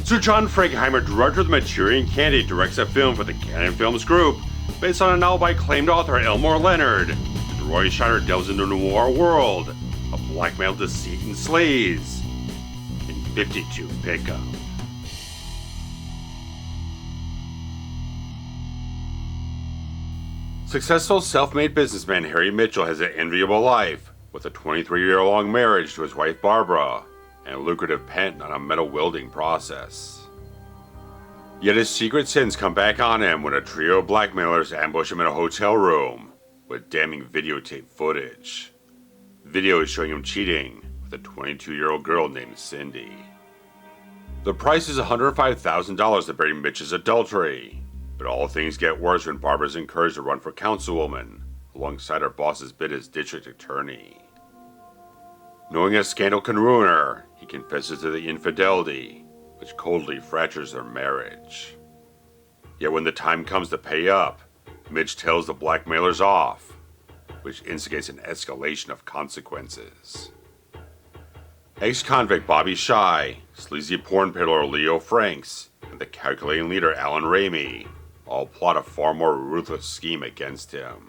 Sir John Frankenheimer, director of the Manchurian Candidate, directs a film for the Canon Films Group, based on a novel by acclaimed author Elmore Leonard. And Roy Scheider delves into a noir world of blackmail, deceit, and slays in 52 Pickup. Successful self-made businessman Harry Mitchell has an enviable life, with a 23-year-long marriage to his wife Barbara, and a lucrative patent on a metal welding process. Yet his secret sins come back on him when a trio of blackmailers ambush him in a hotel room with damning videotape footage. Video is showing him cheating with a 22-year-old girl named Cindy. The price is $105,000 to bury Mitch's adultery. But all things get worse when Barbara's encouraged to run for councilwoman, alongside her boss's bid as district attorney. Knowing a scandal can ruin her, he confesses to the infidelity, which coldly fractures their marriage. Yet when the time comes to pay up, Mitch tells the blackmailers off, which instigates an escalation of consequences. Ex-convict Bobby Shy, sleazy porn peddler Leo Franks, and the calculating leader Alan Ramey all plot a far more ruthless scheme against him.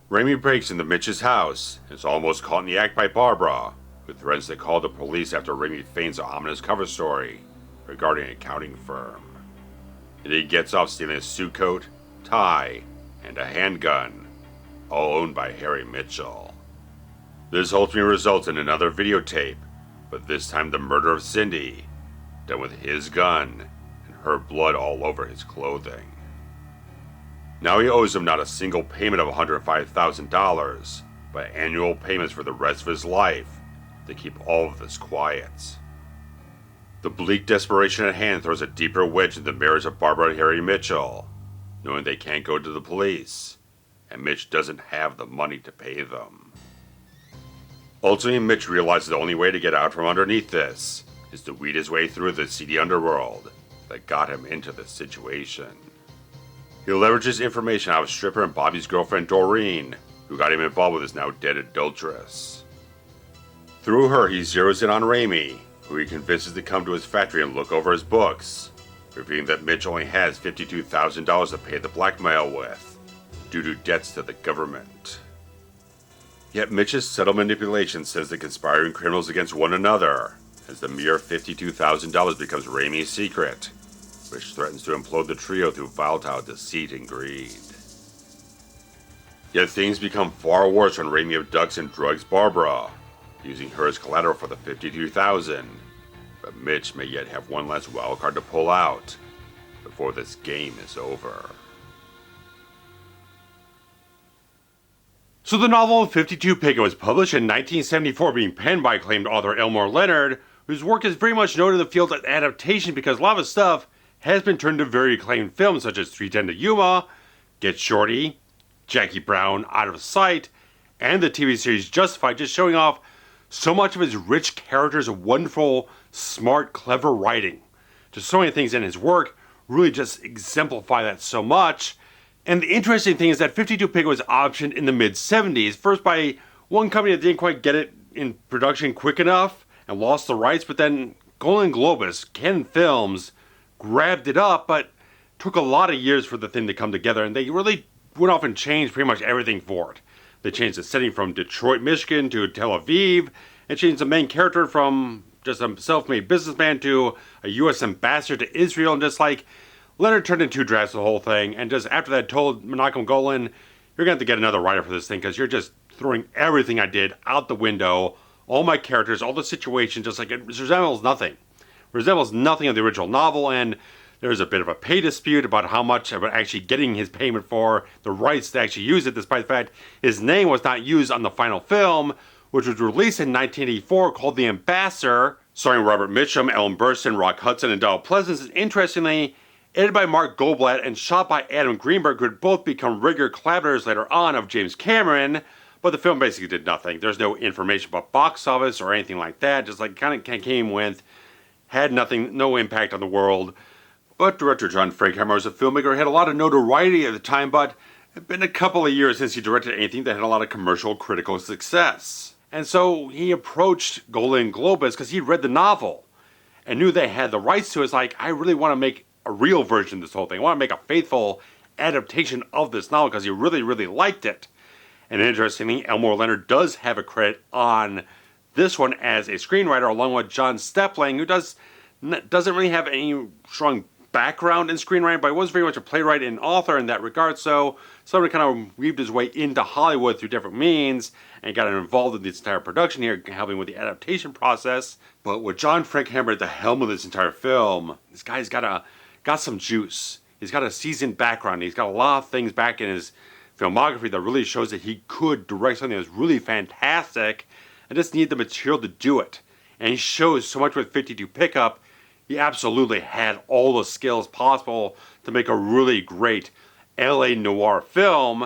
Ramey breaks into Mitch's house and is almost caught in the act by Barbara, who threatens to call the police after Ramey feigns an ominous cover story regarding an accounting firm. And he gets off stealing a suit coat, tie, and a handgun, all owned by Harry Mitchell. This ultimately results in another videotape, but this time the murder of Cindy, done with his gun and her blood all over his clothing. Now he owes him not a single payment of $105,000, but annual payments for the rest of his life to keep all of this quiet. The bleak desperation at hand throws a deeper wedge in the marriage of Barbara and Harry Mitchell, knowing they can't go to the police, and Mitch doesn't have the money to pay them. Ultimately, Mitch realizes the only way to get out from underneath this is to weed his way through the seedy underworld that got him into this situation. He leverages information out of stripper and Bobby's girlfriend Doreen, who got him involved with his now dead adulteress. Through her, he zeroes in on Ramey, who he convinces to come to his factory and look over his books, revealing that Mitch only has $52,000 to pay the blackmail with, due to debts to the government. Yet Mitch's subtle manipulation sends the conspiring criminals against one another, as the mere $52,000 becomes Ramey's secret, which threatens to implode the trio through volatile deceit and greed. Yet things become far worse when Ramey abducts and drugs Barbara, using her as collateral for the $52,000, but Mitch may yet have one last wildcard to pull out before this game is over. So the novel 52 Pickup was published in 1974, being penned by acclaimed author Elmore Leonard, whose work is very much known in the field of adaptation because a lot of his stuff has been turned into very acclaimed films such as 3:10 to Yuma, Get Shorty, Jackie Brown, Out of Sight, and the TV series Justified, just showing off so much of his rich characters, wonderful, smart, clever writing. Just so many things in his work really just exemplify that so much. And the interesting thing is that 52 Pickup was optioned in the mid-70s, first by one company that didn't quite get it in production quick enough and lost the rights, but then Golden Globus, Canon Films, grabbed it up, but took a lot of years for the thing to come together, and they really went off and changed pretty much everything for it. They changed the setting from Detroit, Michigan to Tel Aviv, and changed the main character from just a self-made businessman to a U.S. ambassador to Israel, and just like Leonard turned in 2 drafts of the whole thing, and just after that told Menachem Golan, you're going to have to get another writer for this thing because you're just throwing everything I did out the window, all my characters, all the situations, just like it resembles nothing. It resembles nothing of the original novel, and there's a bit of a pay dispute about how much about actually getting his payment for the rights to actually use it, despite the fact his name was not used on the final film, which was released in 1984 called The Ambassador, starring Robert Mitchum, Ellen Burstyn, Rock Hudson, and Donald Pleasence, and interestingly, edited by Mark Goldblatt and shot by Adam Greenberg, who would both become regular collaborators later on of James Cameron, but the film basically did nothing. There's no information about box office or anything like that, just like kind of came with, had nothing, no impact on the world. But director John Frankenheimer was a filmmaker, had a lot of notoriety at the time, but it had been a couple of years since he directed anything that had a lot of commercial critical success. And so he approached Golden Globus because he'd read the novel. and knew they had the rights to it. It's like, I really want to make a real version of this whole thing. I want to make a faithful adaptation of this novel because he really, really liked it. And interestingly, Elmore Leonard does have a credit on this one as a screenwriter, along with John Stepling, who doesn't really have any strong background in screenwriting, but he was very much a playwright and author in that regard. So somebody kind of weaved his way into Hollywood through different means and got involved in this entire production here, helping with the adaptation process. But with John Frankenheimer at the helm of this entire film, this guy's got some juice. He's got a seasoned background. He's got a lot of things back in his filmography that really shows that he could direct something that's really fantastic and just need the material to do it. And he shows so much with 52 Pickup. He absolutely had all the skills possible to make a really great LA noir film.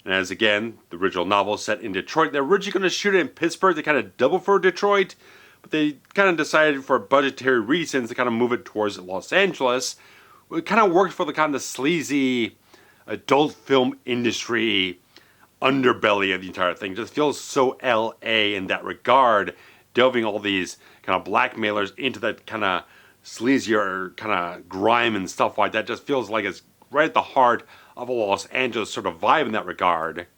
And as again, the original novel set in Detroit. They're originally going to shoot it in Pittsburgh. They kind of double for Detroit, but they kind of decided for budgetary reasons to kind of move it towards Los Angeles. It kind of worked for the kind of sleazy adult film industry underbelly of the entire thing. It just feels so LA in that regard, delving all these kind of blackmailers into that kind of sleazier kind of grime and stuff like that. Just feels like it's right at the heart of a Los Angeles sort of vibe in that regard.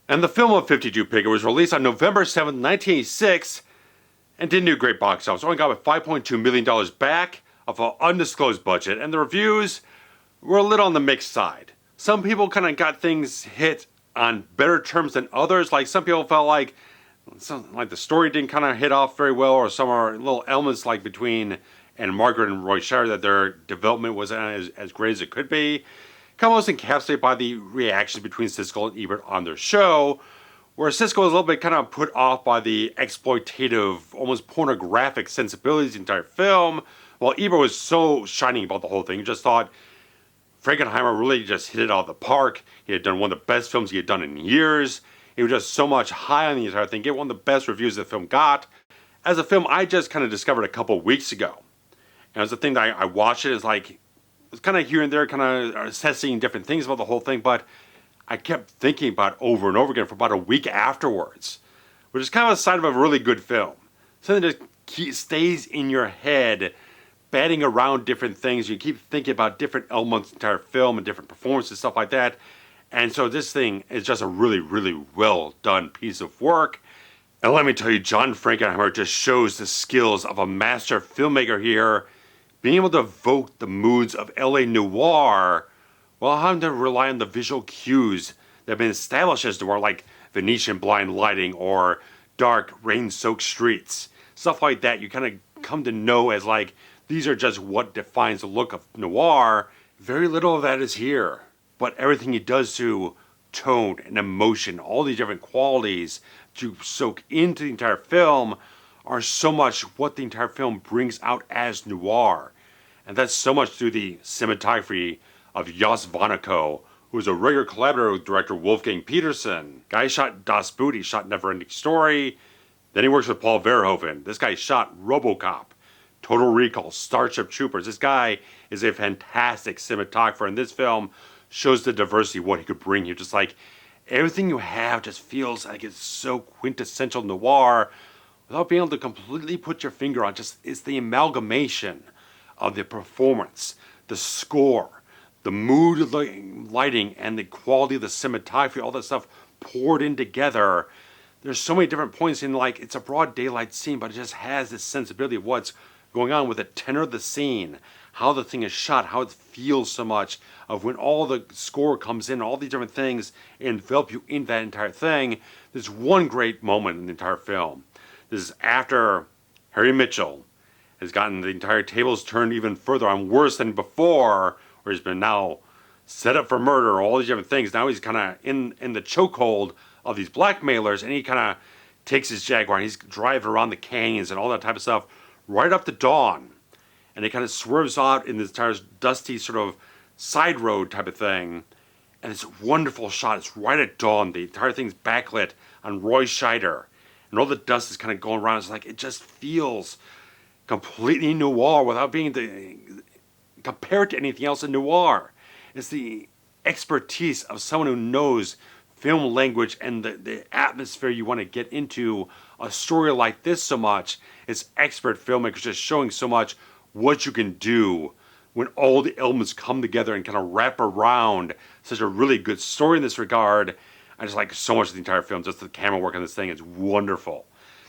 And the film of 52 Pickup was released on November 7th, 1986, and didn't do great box office. Only got $5.2 million back of an undisclosed budget, and the reviews were a little on the mixed side. Some people kind of got things hit on better terms than others. Like some people felt like the story didn't kind of hit off very well, or some are little elements like between Ann-Margret and Roy Scheider that their development wasn't as great as it could be. Kind of was encapsulated by the reactions between Siskel and Ebert on their show, where Siskel was a little bit kind of put off by the exploitative, almost pornographic sensibilities of the entire film, while Ebert was so shining about the whole thing. He just thought Frankenheimer really just hit it out of the park. He had done one of the best films he had done in years. He was just so much high on the entire thing. Get one of the best reviews the film got. As a film I just kind of discovered a couple weeks ago. And it was the thing that I watched it, it's like, it was kind of here and there, kind of assessing different things about the whole thing, but I kept thinking about it over and over again for about a week afterwards, which is kind of a sign of a really good film. Something that stays in your head, batting around different things. You keep thinking about different elements of the entire film and different performances, stuff like that. And so this thing is just a really, really well done piece of work. And let me tell you, John Frankenheimer just shows the skills of a master filmmaker here, being able to evoke the moods of LA noir while having to rely on the visual cues that have been established as noir, like Venetian blind lighting or dark, rain-soaked streets. Stuff like that you kind of come to know as like, these are just what defines the look of noir. Very little of that is here. But everything he does to tone and emotion, all these different qualities to soak into the entire film are so much what the entire film brings out as noir. And that's so much through the cinematography of Jos Vanaco, who is a regular collaborator with director Wolfgang Petersen. Guy shot Das Boot, he shot Neverending Story. Then he works with Paul Verhoeven. This guy shot RoboCop, Total Recall, Starship Troopers. This guy is a fantastic cinematographer, and this film shows the diversity of what he could bring you. Just like everything you have just feels like it's so quintessential noir without being able to completely put your finger on. Just it's the amalgamation of the performance, the score, the mood of the lighting, and the quality of the cinematography, all that stuff poured in together. There's so many different points in, like, it's a broad daylight scene, but it just has this sensibility of what's going on with the tenor of the scene, how the thing is shot, how it feels so much, of when all the score comes in, all these different things envelop you in that entire thing. There's one great moment in the entire film. This is after Harry Mitchell has gotten the entire tables turned even further on, worse than before, where he's been now set up for murder, all these different things. Now he's kind of in the chokehold of these blackmailers, and he kind of takes his Jaguar and he's driving around the canyons and all that type of stuff right up to dawn. And he kind of swerves out in this entire dusty sort of side road type of thing. And it's a wonderful shot. It's right at dawn. The entire thing's backlit on Roy Scheider. And all the dust is kind of going around. It's like, it just feels completely noir without being compared to anything else in noir. It's the expertise of someone who knows film language and the atmosphere you want to get into a story like this so much. It's expert filmmakers just showing so much what you can do when all the elements come together and kind of wrap around such a really good story in this regard. I just like so much of the entire film. Just the camera work on this thing is wonderful.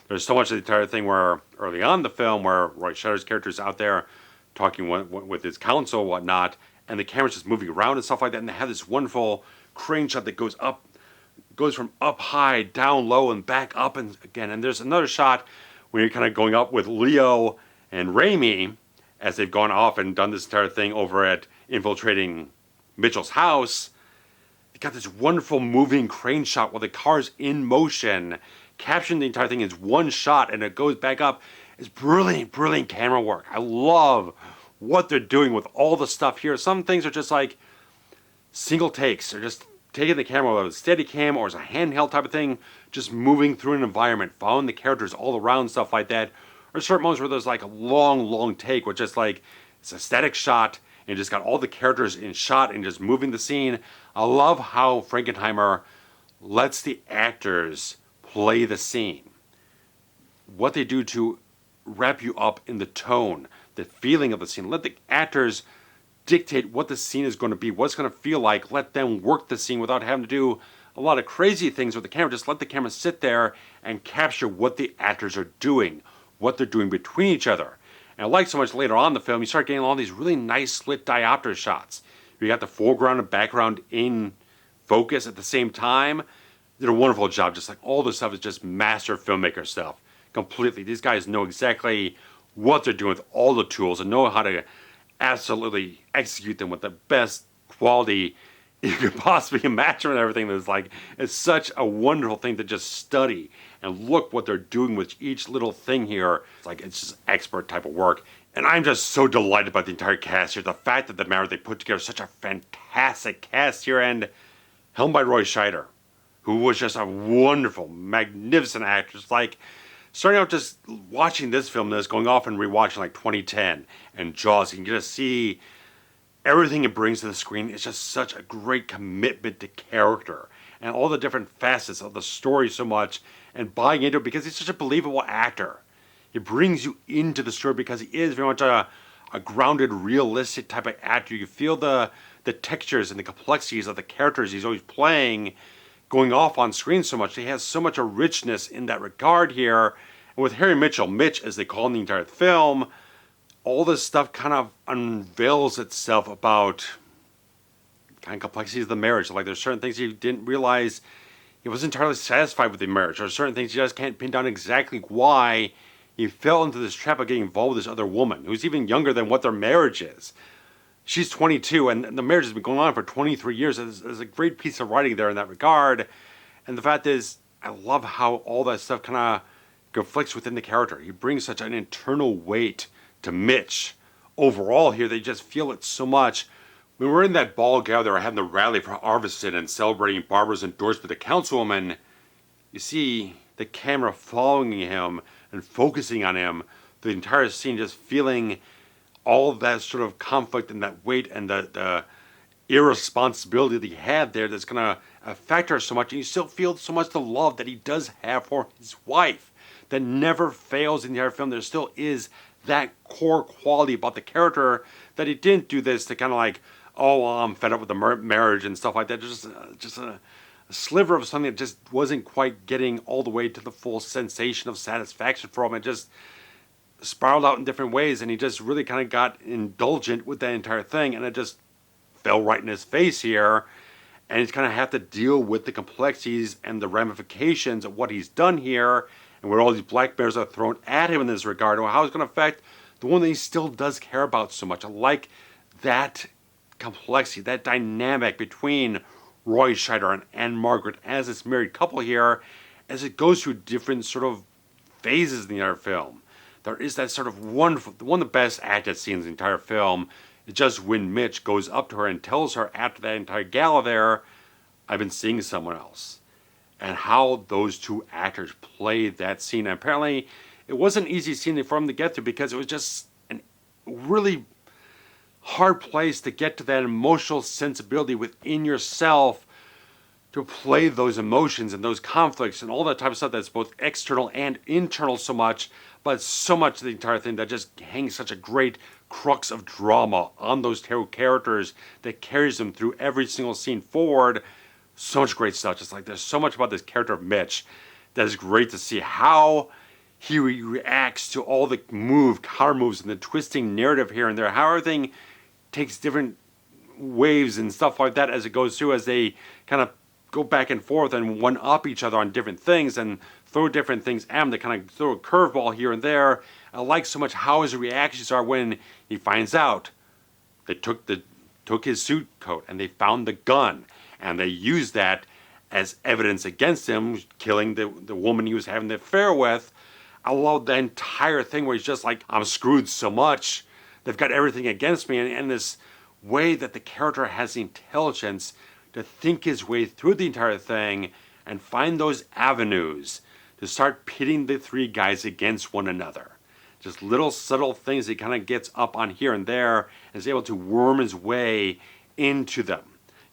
There's so much of the entire thing where early on in the film where Roy Scheider's character is out there talking with his counsel and whatnot, and the camera's just moving around and stuff like that, and they have this wonderful crane shot that goes from up high, down low, and back up and again. And there's another shot where you're kind of going up with Leo and Raimi as they've gone off and done this entire thing over at infiltrating Mitchell's house. You got this wonderful moving crane shot while the car's in motion, capturing the entire thing as one shot, and it goes back up. It's brilliant, brilliant camera work. I love what they're doing with all the stuff here. Some things are just like single takes. They're just taking the camera with a steady cam or as a handheld type of thing, just moving through an environment, following the characters all around, stuff like that. Or certain moments where there's like a long take where just like it's a static shot and just got all the characters in shot and just moving the scene. I love how Frankenheimer lets the actors play the scene. What they do to wrap you up in the tone, the feeling of the scene. Let the actors dictate what the scene is going to be, what it's going to feel like. Let them work the scene without having to do a lot of crazy things with the camera. Just let the camera sit there and capture what the actors are doing, what they're doing between each other. And I like so much later on in the film, you start getting all these really nice split diopter shots. You got the foreground and background in focus at the same time. They did a wonderful job. Just like all this stuff is just master filmmaker stuff. Completely. These guys know exactly what they're doing with all the tools and know how to absolutely execute them with the best quality you could possibly imagine and everything. That's like, it's such a wonderful thing to just study and look what they're doing with each little thing here. It's like, it's just expert type of work. And I'm just so delighted by the entire cast here. The fact that they put together such a fantastic cast here, and helmed by Roy Scheider, who was just a wonderful, magnificent actor. It's like, starting out just watching this film, this going off and rewatching like 2010 and Jaws, you can just see everything it brings to the screen. It's just such a great commitment to character and all the different facets of the story so much, and buying into it because he's such a believable actor. He brings you into the story because he is very much a grounded, realistic type of actor. You feel the textures and the complexities of the characters he's always playing going off on screen so much. He has so much a richness in that regard here. And with Harry Mitchell, Mitch as they call him the entire film, all this stuff kind of unveils itself about kind of complexities of the marriage. Like there's certain things he didn't realize he wasn't entirely satisfied with the marriage. There's certain things he just can't pin down exactly why he fell into this trap of getting involved with this other woman who's even younger than what their marriage is. She's 22, and the marriage has been going on for 23 years. There's a great piece of writing there in that regard. And the fact is, I love how all that stuff kind of conflicts within the character. He brings such an internal weight to Mitch. Overall here, they just feel it so much. When we're in that ball gather having the rally for Arveston and celebrating Barbara's endorsement to councilwoman, you see the camera following him and focusing on him, the entire scene just feeling all of that sort of conflict and that weight and the irresponsibility that he had there that's going to affect her so much. And you still feel so much the love that he does have for his wife that never fails in the entire film. There still is that core quality about the character that he didn't do this to kind of like, oh, well, I'm fed up with the marriage and stuff like that. Just a sliver of something that just wasn't quite getting all the way to the full sensation of satisfaction for him. It just spiraled out in different ways, and he just really kind of got indulgent with that entire thing, and it just fell right in his face here. And he's kind of have to deal with the complexities and the ramifications of what he's done here, and where all these black bears are thrown at him in this regard, or how it's going to affect the one that he still does care about so much. I like that complexity, that dynamic between Roy Scheider and Ann-Margret as this married couple here, as it goes through different sort of phases in the entire film. There is that sort of wonderful, one of the best acted scenes in the entire film is just when Mitch goes up to her and tells her after that entire gala there, I've been seeing someone else. And how those two actors played that scene. And apparently, it wasn't an easy scene for them to get to because it was just a really hard place to get to that emotional sensibility within yourself to play those emotions and those conflicts and all that type of stuff that's both external and internal so much, but so much of the entire thing that just hangs such a great crux of drama on those two characters that carries them through every single scene forward. So much great stuff. Just like there's so much about this character of Mitch that is great to see how he reacts to all the counter moves and the twisting narrative here and there, how everything takes different waves and stuff like that as it goes through, as they kind of go back and forth and one-up each other on different things and throw different things at him. They kind of throw a curveball here and there. I like so much how his reactions are when he finds out they took his suit coat and they found the gun, and they used that as evidence against him, killing the woman he was having the affair with. I love the entire thing where he's just like, I'm screwed so much. They've got everything against me. And this way that the character has the intelligence to think his way through the entire thing and find those avenues to start pitting the three guys against one another. Just little subtle things he kind of gets up on here and there and is able to worm his way into them.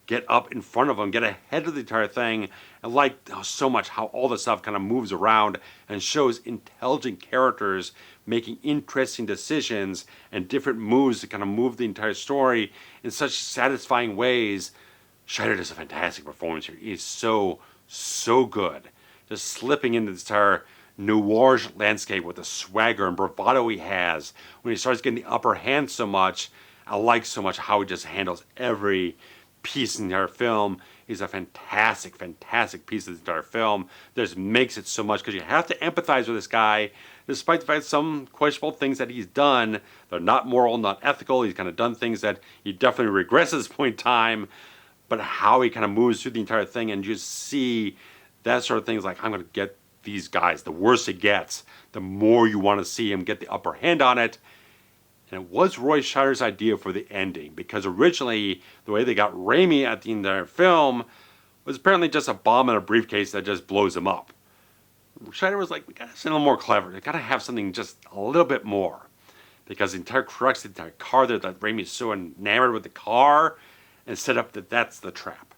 Get up in front of them, get ahead of the entire thing. I like so much how all the stuff kind of moves around and shows intelligent characters making interesting decisions and different moves to kind of move the entire story in such satisfying ways. Scheider does a fantastic performance here. He's so good. Just slipping into this entire noir landscape with the swagger and bravado he has. When he starts getting the upper hand so much, I like so much how he just handles every piece in the entire film. He's a fantastic piece of the entire film. Just makes it so much because you have to empathize with this guy, despite the fact some questionable things that he's done. They're not moral, not ethical. He's kind of done things that he definitely regrets at this point in time. But how he kind of moves through the entire thing and just see that sort of thing is like, I'm going to get these guys. The worse it gets, the more you want to see him get the upper hand on it. And it was Roy Scheider's idea for the ending, because originally the way they got Raimi at the end of their film was apparently just a bomb in a briefcase that just blows him up. Scheider was like, we got to something a little more clever. We got to have something just a little bit more, because the entire crux, the entire car there, that Raimi's so enamored with the car, and set up that that's the trap.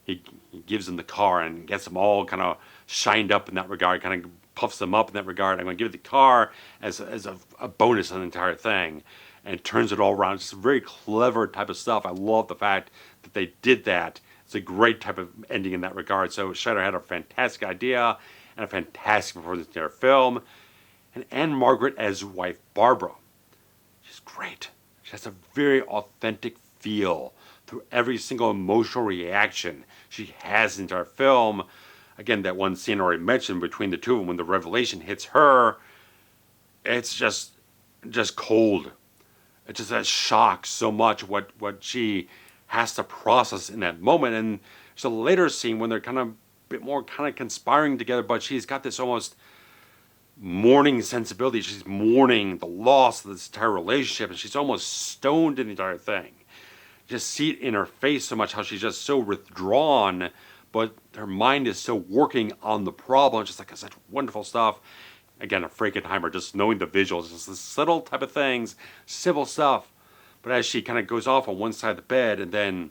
He gives them the car and gets them all kind of shined up in that regard, kind of puffs them up in that regard. I'm going to give it the car as a bonus on the entire thing, and turns it all around. It's a very clever type of stuff. I love the fact that they did that. It's a great type of ending in that regard. So Scheider had a fantastic idea and a fantastic performance in their film. And Ann-Margret as wife Barbara, she's great. She has a very authentic feel through every single emotional reaction she has into our film. Again, that one scene I already mentioned between the two of them, when the revelation hits her, it's just cold. It just that shock so much what she has to process in that moment. And there's a later scene when they're kind of a bit more kind of conspiring together, but she's got this almost mourning sensibility. She's mourning the loss of this entire relationship, and she's almost stoned in the entire thing. Just see it in her face so much, how she's just so withdrawn, but her mind is still working on the problem. Just like such wonderful stuff. Again, a Frankenheimer, just knowing the visuals, just the subtle type of things, simple stuff. But as she kind of goes off on one side of the bed, and then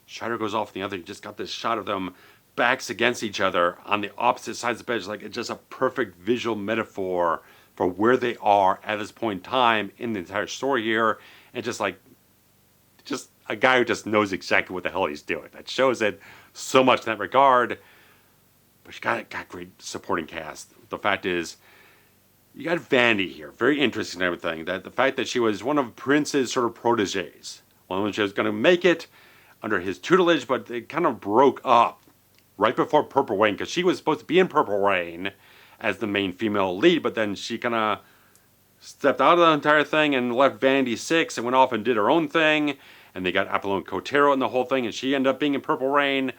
Scheider goes off on the other, you just got this shot of them backs against each other on the opposite sides of the bed. It's just a perfect visual metaphor for where they are at this point in time in the entire story here. And just a guy who just knows exactly what the hell he's doing. That shows it so much in that regard. But you got great supporting cast. The fact is, you got Vanity here. Very interesting and everything. That the fact that she was one of Prince's sort of proteges. One when she was going to make it under his tutelage, but it kind of broke up right before Purple Rain, because she was supposed to be in Purple Rain as the main female lead, but then she kind of stepped out of the entire thing and left Vanity 6 and went off and did her own thing. And they got Apollon Cotero in the whole thing, and she ended up being in Purple Rain,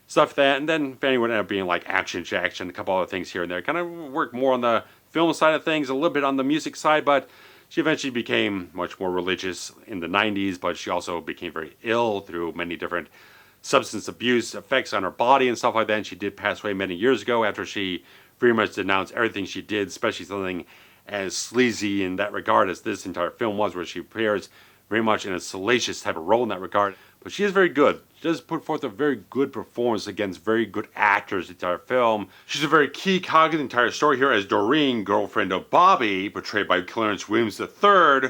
stuff like that. And then Vanity would end up being like Action Jackson, a couple other things here and there. Kind of worked more on the film side of things, a little bit on the music side, but she eventually became much more religious in the 90s, but she also became very ill through many different substance abuse effects on her body and stuff like that. And she did pass away many years ago after she very much denounced everything she did, especially something as sleazy in that regard as this entire film was, where she appears very much in a salacious type of role in that regard. But But she is very good. She does put forth a very good performance against very good actors in the entire film. She's a very key cog in the entire story here as Doreen, girlfriend of Bobby, portrayed by Clarence Williams III,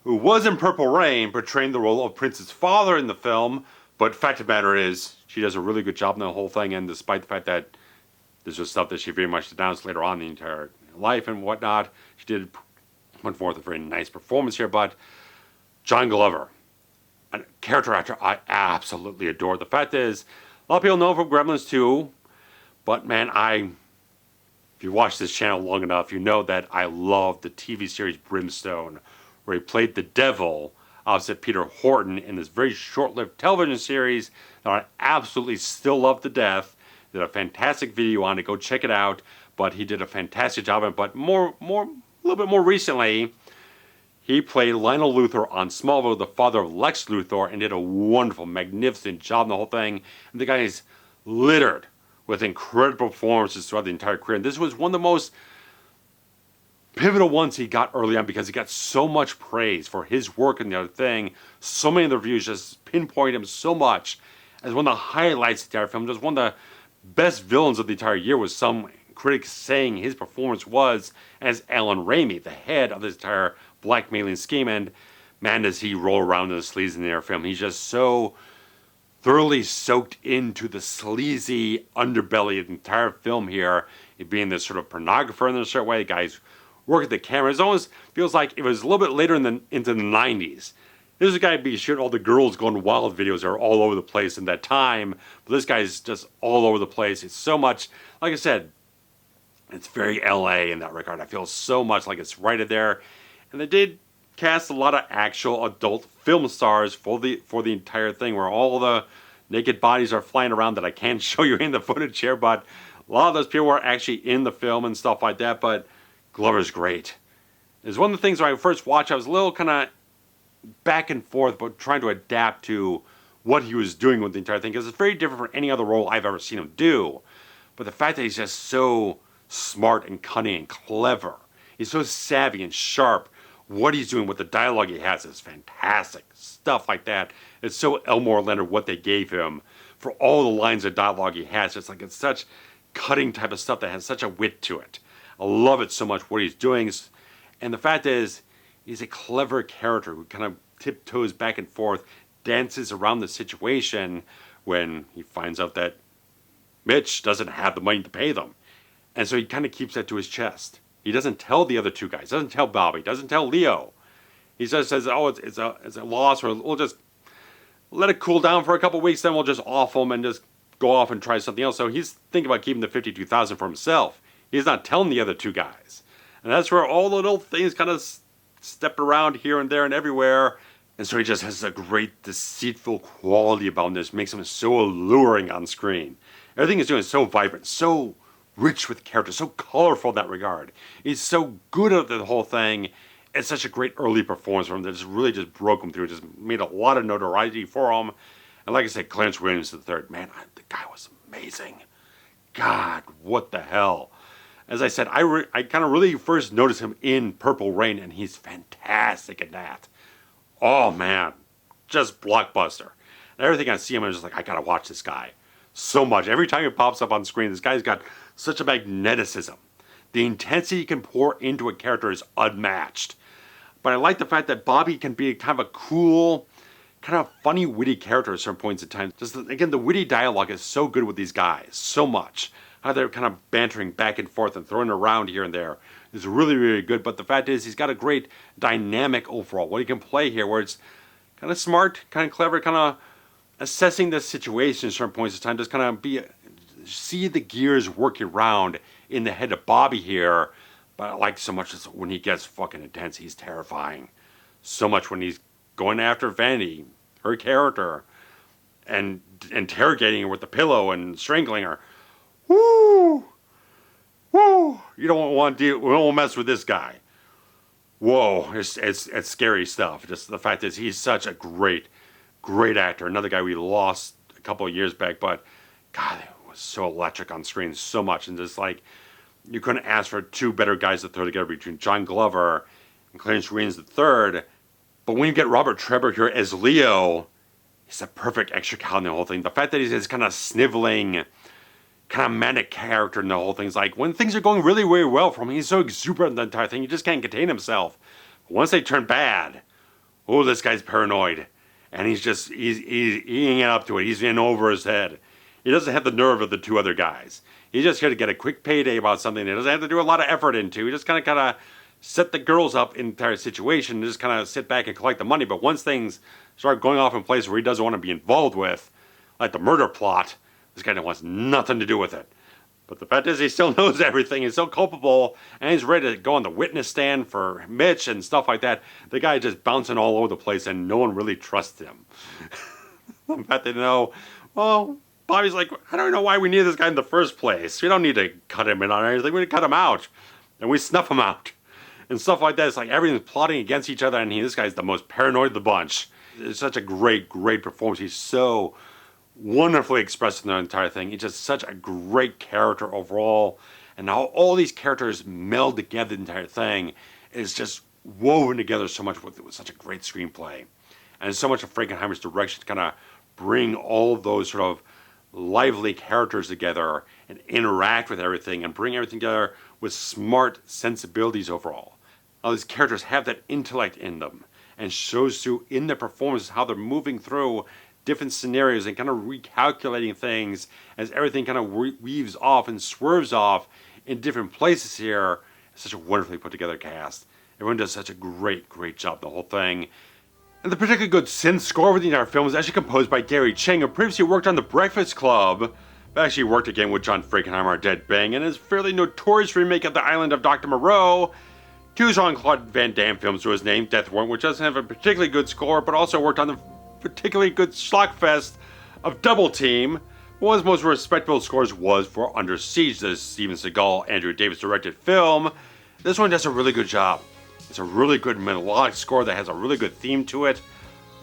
who was in Purple Rain, portraying the role of Prince's father in the film. But fact of the matter is, she does a really good job in the whole thing, and despite the fact that there's just stuff that she very much denounced later on in the entire life and whatnot, she did put forth a very nice performance here. But John Glover, a character actor I absolutely adore. The fact is, a lot of people know him from Gremlins 2, but man, if you watch this channel long enough, you know that I love the TV series Brimstone, where he played the devil opposite Peter Horton in this very short-lived television series that I absolutely still love to death. Did a fantastic video on it. Go check it out. But he did a fantastic job on it. But a little bit more recently, he played Lionel Luthor on Smallville, the father of Lex Luthor, and did a wonderful, magnificent job in the whole thing. And the guy is littered with incredible performances throughout the entire career. And this was one of the most pivotal ones he got early on because he got so much praise for his work and the other thing. So many of the reviews just pinpoint him so much as one of the highlights of the entire film. Just one of the best villains of the entire year, was some critics saying his performance was as Alan Raimi, the head of this entire blackmailing scheme. And man, does he roll around in the sleaze in the entire film. He's just so thoroughly soaked into the sleazy underbelly of the entire film here. It being this sort of pornographer in a certain way. The guy's work at the camera. It almost feels like it was a little bit later into the 90s. This is a guy be shooting all the girls going wild videos that are all over the place in that time. But this guy's just all over the place. It's so much, like I said, it's very LA in that regard. I feel so much like it's right in there. And they did cast a lot of actual adult film stars for the entire thing, where all the naked bodies are flying around that I can't show you in the footage here. But a lot of those people were actually in the film and stuff like that. But Glover's great. It's one of the things when I first watched, I was a little kind of back and forth, but trying to adapt to what he was doing with the entire thing, because it's very different from any other role I've ever seen him do. But the fact that he's just so smart and cunning and clever, he's so savvy and sharp, what he's doing with the dialogue he has is fantastic. Stuff like that. It's so Elmore Leonard what they gave him for all the lines of dialogue he has. It's like it's such cutting type of stuff that has such a wit to it. I love it so much what he's doing. And the fact is, he's a clever character who kind of tiptoes back and forth, dances around the situation when he finds out that Mitch doesn't have the money to pay them. And so he kind of keeps that to his chest. He doesn't tell the other two guys, doesn't tell Bobby, doesn't tell Leo. He just says, oh, it's a loss, or we'll just let it cool down for a couple weeks, then we'll just off him and just go off and try something else. So he's thinking about keeping the $52,000 for himself. He's not telling the other two guys. And that's where all the little things kind of step around here and there and everywhere. And so he just has a great deceitful quality about this. Makes him so alluring on screen. Everything he's doing is so vibrant, so rich with character, so colorful in that regard. He's so good at the whole thing. It's such a great early performance from him that just really just broke him through. Just made a lot of notoriety for him. And like I said, Clarence Williams III, man, the guy was amazing. God, what the hell. As I said, I kind of really first noticed him in Purple Rain, and he's fantastic at that. Oh, man. Just blockbuster. And everything I see him, I'm just like, I gotta watch this guy so much. Every time he pops up on screen, this guy's got such a magneticism. The intensity he can pour into a character is unmatched. But I like the fact that Bobby can be kind of a cool, kind of funny, witty character at certain points in time. Just, again, the witty dialogue is so good with these guys. So much. How they're kind of bantering back and forth and throwing around here and there is really, really good. But the fact is, he's got a great dynamic overall. What he can play here, where it's kind of smart, kind of clever, kind of assessing the situation at certain points in time. Just kind of see the gears working around in the head of Bobby here. But I like so much when he gets fucking intense. He's terrifying. So much when he's going after Vanity, her character, and interrogating her with the pillow and strangling her. Woo! Woo! You don't want to deal. We don't mess with this guy. Whoa! It's scary stuff. Just the fact is, he's such a great actor. Another guy we lost a couple of years back, but God, it was so electric on screen, so much, and just like you couldn't ask for two better guys to throw together between John Glover and Clarence Williams III. But when you get Robert Trebek here as Leo, he's a perfect extra cow in the whole thing. The fact that he's this kind of sniveling, kind of manic character in the whole thing is like, when things are going really, really well for him, he's so exuberant in the entire thing, he just can't contain himself. But once they turn bad, oh, this guy's paranoid. And he's eating it up to it. He's in over his head. He doesn't have the nerve of the two other guys. He's just here to get a quick payday about something that he doesn't have to do a lot of effort into. He just kind of set the girls up in the entire situation and just kind of sit back and collect the money. But once things start going off in places where he doesn't want to be involved with, like the murder plot, this guy wants nothing to do with it. But the fact is, he still knows everything. He's so culpable, and he's ready to go on the witness stand for Mitch and stuff like that. The guy just bouncing all over the place, and no one really trusts him. The fact they know, well, Bobby's like, I don't know why we need this guy in the first place. We don't need to cut him in on anything. We need to cut him out, and we snuff him out. And stuff like that. It's like everything's plotting against each other, and this guy's the most paranoid of the bunch. It's such a great, great performance. He's so wonderfully expressed in the entire thing. He's just such a great character overall. And how all these characters meld together the entire thing is just woven together so much with such a great screenplay. And so much of Frankenheimer's direction to kind of bring all of those sort of lively characters together and interact with everything and bring everything together with smart sensibilities overall. All these characters have that intellect in them and shows through in their performances how they're moving through different scenarios and kind of recalculating things as everything kind of weaves off and swerves off in different places here. It's such a wonderfully put together cast. Everyone does such a great, great job, the whole thing. And the particularly good synth score for the entire film was actually composed by Gary Chang, who previously worked on The Breakfast Club, but actually worked again with John Frankenheimer, Dead Bang, and his fairly notorious remake of The Island of Dr. Moreau. Two Jean-Claude Van Damme films to his name, Death Warrant, which doesn't have a particularly good score, but also worked on the particularly good schlockfest of Double Team. One of his most respectable scores was for Under Siege, the Steven Seagal, Andrew Davis directed film. This one does a really good job. It's a really good melodic score that has a really good theme to it.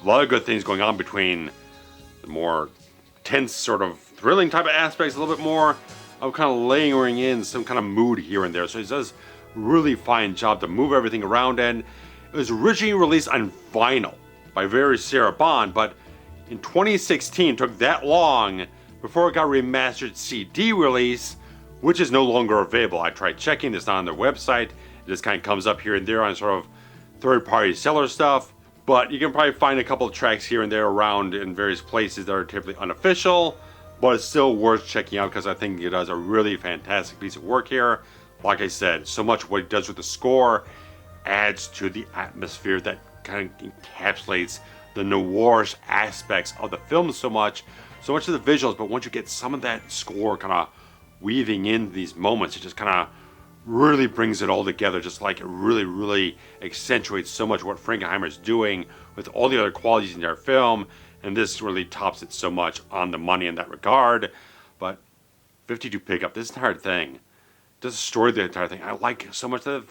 A lot of good things going on between the more tense, sort of thrilling type of aspects, a little bit more of kind of layering in some kind of mood here and there. So he does a really fine job to move everything around. And it was originally released on vinyl by Very Sarah Bond, but in 2016 took that long before it got remastered CD release, which is no longer available. I tried checking, it's not on their website. It just kind of comes up here and there on sort of third-party seller stuff, but you can probably find a couple of tracks here and there around in various places that are typically unofficial, but it's still worth checking out because I think it does a really fantastic piece of work here. Like I said, so much what it does with the score adds to the atmosphere that kind of encapsulates the noirish aspects of the film so much of the visuals, but once you get some of that score kind of weaving in these moments, it just kind of really brings it all together, just like it really, really accentuates so much what Frankenheimer's doing with all the other qualities in their film, and this really tops it so much on the money in that regard. But 52 pickup, this entire thing, does story the entire thing. I like so much that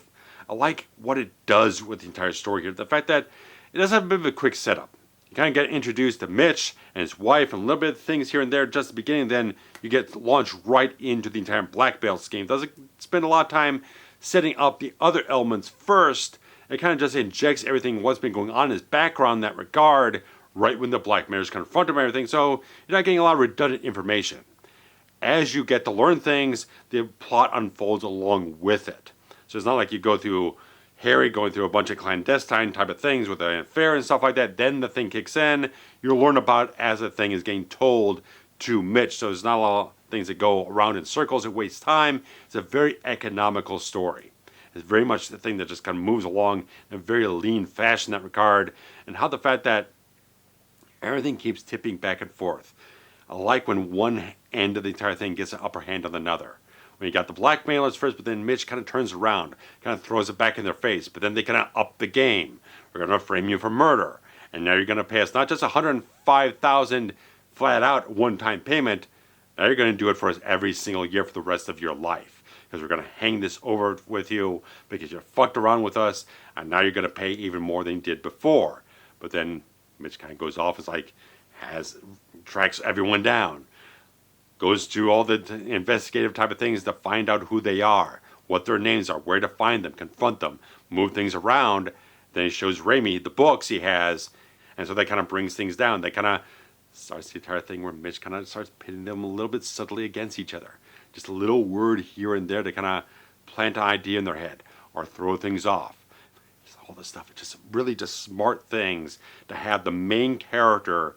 I like what it does with the entire story here. The fact that it does have a bit of a quick setup. You kind of get introduced to Mitch and his wife and a little bit of things here and there just at the beginning, then you get launched right into the entire blackmail scheme. Doesn't spend a lot of time setting up the other elements first. It kind of just injects everything, what's been going on in his background in that regard, right when the blackmailers confront him and everything, so you're not getting a lot of redundant information. As you get to learn things, the plot unfolds along with it. So it's not like you go through Harry going through a bunch of clandestine type of things with an affair and stuff like that, then the thing kicks in. You'll learn about it as the thing is getting told to Mitch. So there's not a lot of things that go around in circles. It wastes time. It's a very economical story. It's very much the thing that just kind of moves along in a very lean fashion in that regard. And how the fact that everything keeps tipping back and forth. I like when one end of the entire thing gets an upper hand on another. When you got the blackmailers first, but then Mitch kind of turns around, kind of throws it back in their face, but then they kind of up the game. We're going to frame you for murder. And now you're going to pay us not just $105,000 flat out one-time payment, now you're going to do it for us every single year for the rest of your life. Because we're going to hang this over with you because you fucked around with us, and now you're going to pay even more than you did before. But then Mitch kind of goes off, it's like, tracks everyone down. Goes through all the investigative type of things to find out who they are, what their names are, where to find them, confront them, move things around. Then he shows Raimi the books he has, and so that kind of brings things down. They kind of Starts the entire thing where Mitch kind of starts pitting them a little bit subtly against each other. Just a little word here and there to kind of plant an idea in their head or throw things off. Just all this stuff, just really just smart things to have the main character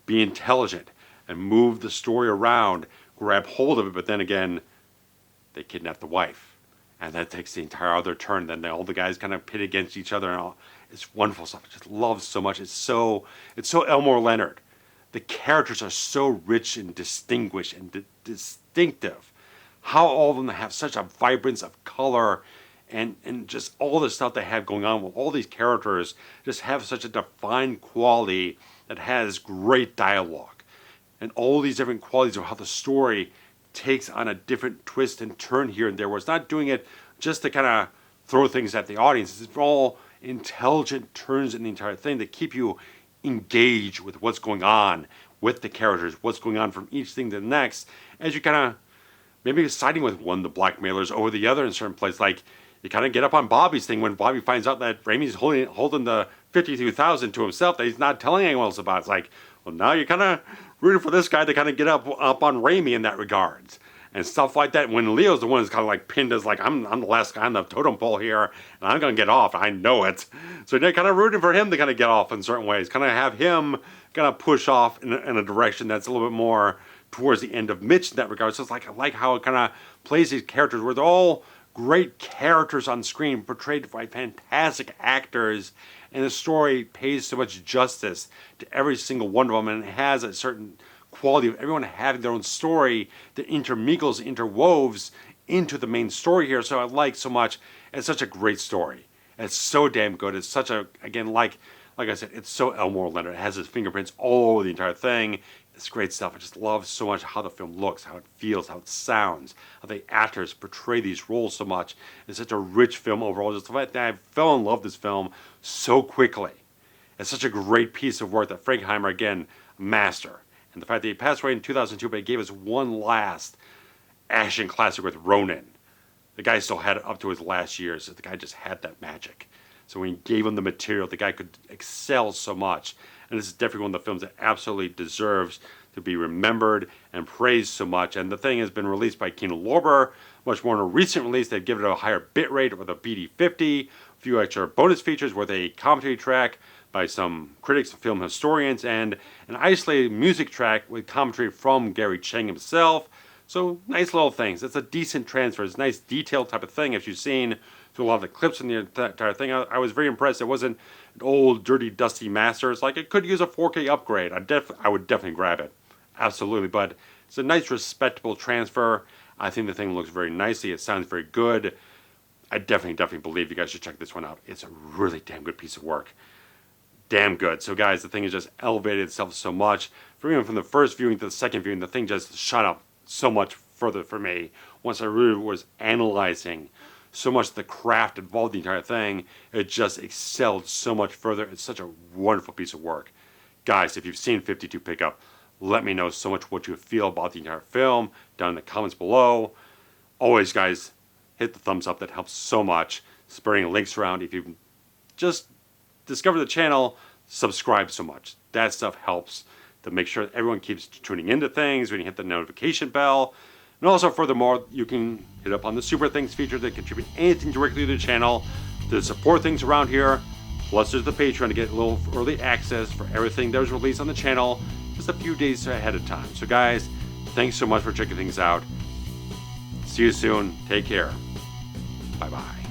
be intelligent and move the story around, grab hold of it, but then again, they kidnap the wife. And that takes the entire other turn. Then all the guys kind of pit against each other and all. It's wonderful stuff. I just love so much. It's so Elmore Leonard. The characters are so rich and distinguished and distinctive. How all of them have such a vibrance of color and just all the stuff they have going on with all these characters just have such a defined quality that has great dialogue. And all these different qualities of how the story takes on a different twist and turn here and there, where it's not doing it just to kind of throw things at the audience. It's all intelligent turns in the entire thing that keep you engaged with what's going on with the characters, what's going on from each thing to the next, as you kind of maybe siding with one of the blackmailers over the other in certain places. Like you kind of get up on Bobby's thing when Bobby finds out that Raimi's holding the $52,000 to himself that he's not telling anyone else about. It's like, well, now you're kind of rooting for this guy to kind of get up on Raimi in that regards. And stuff like that. When Leo's the one who's kind of like pinned as like, I'm the last guy on the totem pole here, and I'm going to get off. I know it. So they're kind of rooting for him to kind of get off in certain ways. Kind of have him kind of push off in a direction that's a little bit more towards the end of Mitch in that regard. So it's like, I like how it kind of plays these characters where they're all great characters on screen, portrayed by fantastic actors, and the story pays so much justice to every single one of them, and it has a certain quality of everyone having their own story that intermingles, interwoves into the main story here. So I like so much. It's such a great story. It's so damn good. It's such a, again, like I said, it's so Elmore Leonard. It has his fingerprints all over the entire thing. It's great stuff. I just love so much how the film looks, how it feels, how it sounds, how the actors portray these roles so much. It's such a rich film overall. Just the fact that I fell in love with this film so quickly. It's such a great piece of work that Frankenheimer, again, master. And the fact that he passed away in 2002, but he gave us one last action classic with Ronin. The guy still had it up to his last years. The guy just had that magic. So when he gave him the material, the guy could excel so much. And this is definitely one of the films that absolutely deserves to be remembered and praised so much. And the thing has been released by Kino Lorber, much more in a recent release. They've given it a higher bit rate with a BD50, a few extra bonus features with a commentary track by some critics and film historians, and an isolated music track with commentary from Gary Chang himself. So nice little things. It's a decent transfer. It's a nice detailed type of thing. As you've seen through a lot of the clips in the entire thing, I was very impressed. It wasn't an old, dirty, dusty master. It's like it could use a 4K upgrade. I would definitely grab it. Absolutely. But it's a nice, respectable transfer. I think the thing looks very nicely. It sounds very good. I definitely believe you guys should check this one out. It's a really damn good piece of work. Damn good. So guys, the thing has just elevated itself so much. From the first viewing to the second viewing, the thing just shot up so much further for me. Once I really was analyzing so much of the craft involved in the entire thing, it just excelled so much further. It's such a wonderful piece of work. Guys, if you've seen 52 Pickup, let me know so much what you feel about the entire film down in the comments below. Always, guys, hit the thumbs up. That helps so much. Spreading links around. If you've just discovered the channel, subscribe so much. That stuff helps to make sure that everyone keeps tuning into things when you hit the notification bell. And also, furthermore, you can hit up on the Super Things feature that contribute anything directly to the channel to support things around here. Plus, there's the Patreon to get a little early access for everything that was released on the channel just a few days ahead of time. So guys, thanks so much for checking things out. See you soon. Take care. Bye-bye.